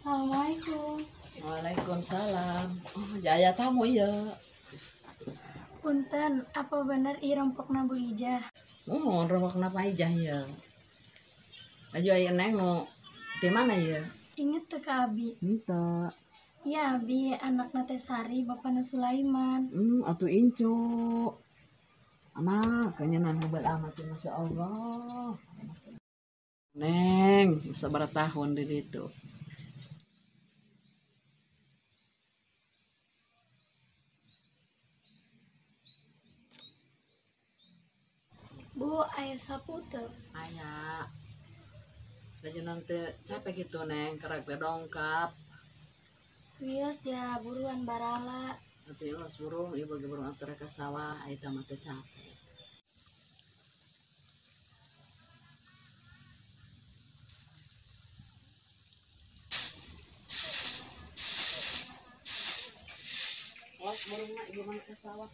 Assalamualaikum. Waalaikumsalam. Oh, jaya tamu iya. Punten, apa bener i rompokna Bu Ijah? Rumah kenapa ijah ya? Laju aya neng no. Di mana ya? Ingat teu ka Abi? Ente. Iya Abi, anakna teh Sari, bapakna Sulaiman. Atuh incu. Anak, kayaknya nan hebat amat ya, Masya Allah. Neng, sabar tahun di situ. Bu, aya sapu teu? Aya. Laju nanti capek gitu neng, kerak dongkap. Wios ja buruan barala. Nanti ulas burung, ibu bagi burung atur ke sawah, ayo tamat capek. Ulas burung nak ibu mana ke sawah.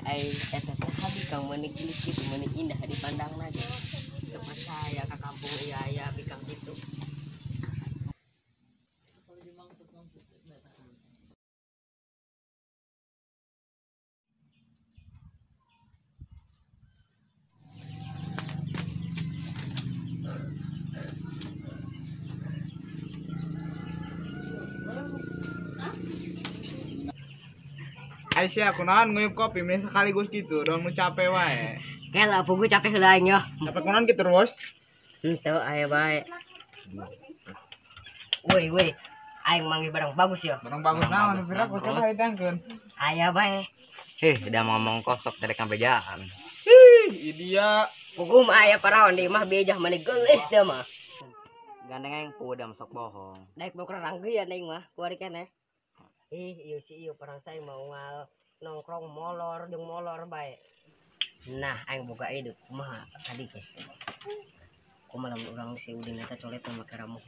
Ay eta sahabi kang menik gitu menik indah dipandang aja tempat saya ke kampung iya bikang gitu. Aisyah, kunaon nguyup kopi mending sekaligus gitu, dong nu capek wae. Kela pugu capek heulaing yo. Capek kunaon gitu terus? Henteu aya bae. Woi, aing manggil barang bagus yo. Barang bagus naon, pira ku coba hitangkeun. Aya bae. Udah ngomong kosok dari kampejaan. Dia Pugu mah aya paraon di mah bejah mani geulis dia mah. Gandeng yang pudam sok bohong. Daek nu kerang geuyan aing mah, kuari keneh. Ieu si parang saya mau ngal nongkrong molor jeung molor bae. Nah, aing boga ide kumaha tadi ke. Kumaha lamun urang si Udin eta colet make ramuh.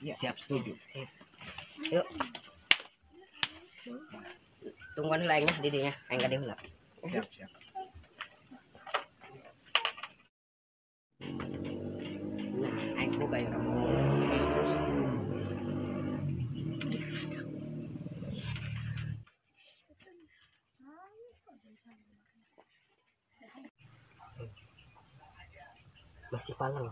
Siap setuju. Sip. Yuk. Tungguan heula nya di dinya, aing gade heula. siap. Nah, aing boga ieu ramuh. Masih palang.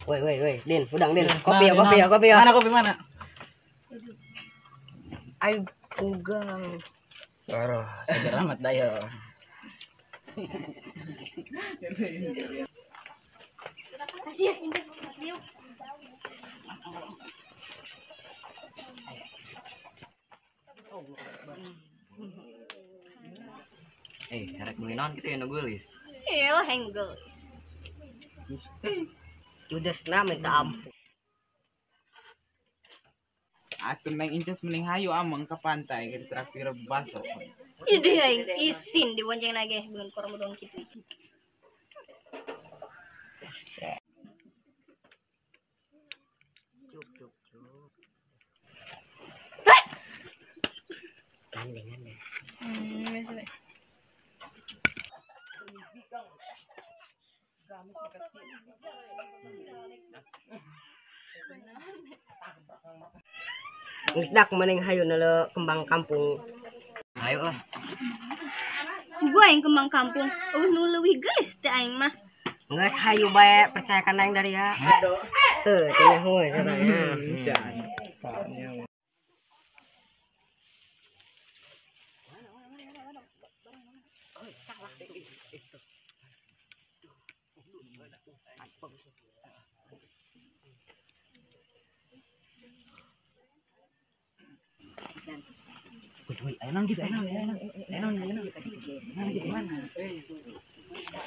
Woi, Din, udang Din. Kopi ya. Mana kopi mana? Aing ugang. Aduh, seger amat dah ya. Rek menginon gitu ya nugulis. Iya, henggel. Judesna minta ampun. Atuh neng incas mending hayu ameng ke pantai ke traktir baso. Ide aing isin dibonceng lagi dengan korang bodong kitu. Cuk. Gandeng. Geus dak mending hayu neuleuh kembang kampung. Ayo lah. Gua yang kembang kampung. Nu leuwih geus teh aing mah. Geus hayu bae percayakan aing dari ya. Teu cenah heuh katanya.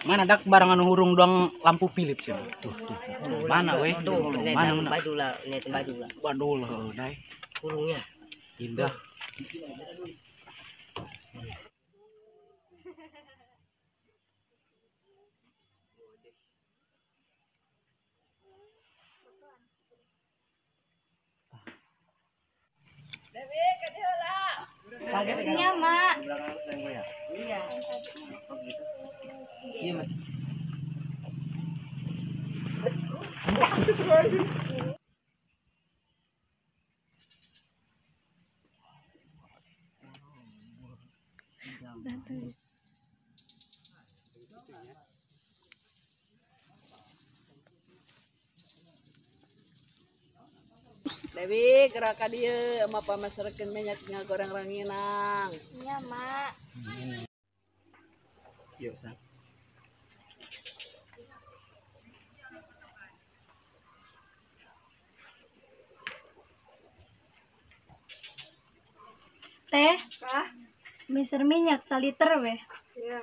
Mana dak barangan hurung doang lampu Philips ya. Tuh. Mana weh? Tuh, Mana mana baju lah, baju lah. Badul dai. Kurungnya. Indah. Iya, Mak. Iya, Mas. Dewi gerak dia sama pamasarekeun minyak ngagoreng ranginang. Iya, Mak. Yuk, Sang. Teh, meser minyak saliter weh. Iya.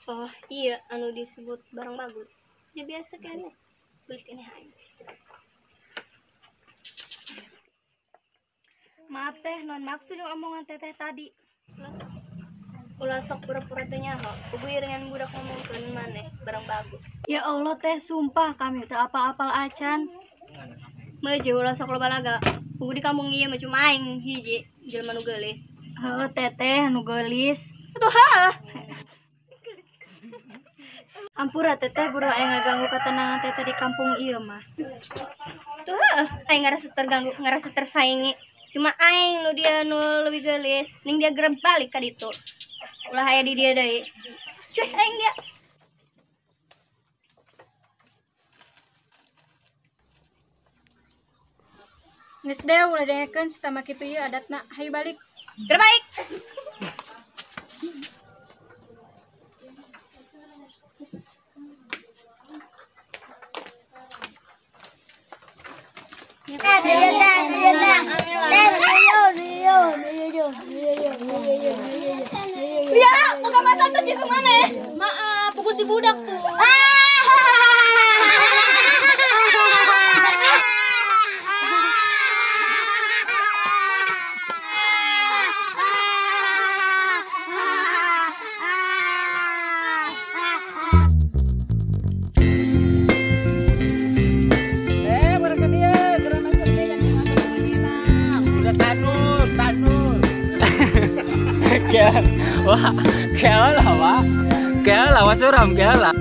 Oh iya, anu disebut barang bagus. Ya biasa kayaknya. Tulis ini aja. Maaf teh, non maksud yang omongan teteh tadi. Ulah sok pura-pura teh nyaho. Kubu iringan budak ngomongkeun maneh barang bagus. Ya Allah teh, sumpah kami teh apal-apal acan. Meuje ulah sok loba laga. Kubu di kampung ieu mah cuma aing hiji jelema nu geulis. Heuh teteh nu geulis. Atuh heuh. Ampura teteh buru aing ngaganggu ketenangan teteh di kampung ieu mah. Tuh aing ngarasa terganggu, ngarasa tersaingi. Cuma aing nu dia nu leuwih geulis, ning dia gerem balik ka ditu. Ulah aya di dia deui. Cuy aing dia. Geus deh ulah dengekeun sitama kitu ieu adatna. Hayu balik. Terbaik. Ya, buka mata tadi kemana? Maaf, pukul si budak tuh. Berkat dia gerak masak minyak ngagoreng ranginang. Udah tanur. Wah, kayak lah, Wak. Kayak lah, suram, kayak lah.